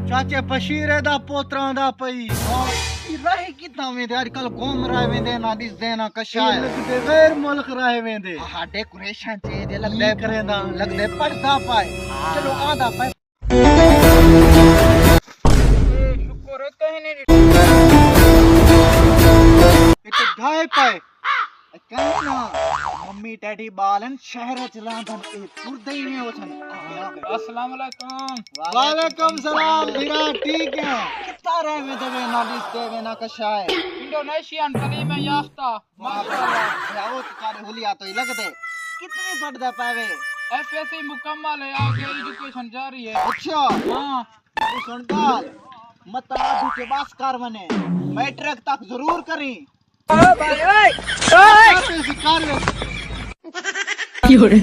चाचे बशीरे दा पोतरा दा पई रहे कितना वेंदे आजकल घूम रहे वेंदे ना दिसदे ना कशा है लगदे गैर मुल्क रहे वेंदे हाँ डेकोरेशन चेंज की लगदे करेंदा लगदे पड़दा पाए चलो आधा पाए शुक्र है कहीं नहीं इते ढाई पाए कहीं ना मम्मी डैडी बालन शहर चलांदन ए तुरदे ही नहीं होछन अस्सलाम वालेकुम वालेकुम सलाम भीरा ठीक है कितना रहे में देवे ना दिसदे वे ना कशा है इंडोनेशियन तालीम याफ्ता माशाल्लाह याओ तुम्हारे हुलिया तो ही लगदे कितनी पड़दा पावे एफएससी मुकम्मल है आगे एजुकेशन जारी है। अच्छा हाँ तू सुन गाल मत आधु के बास कर बने मैट्रिक तक जरूर करी भाई ओए ओए शिकार क्यों रे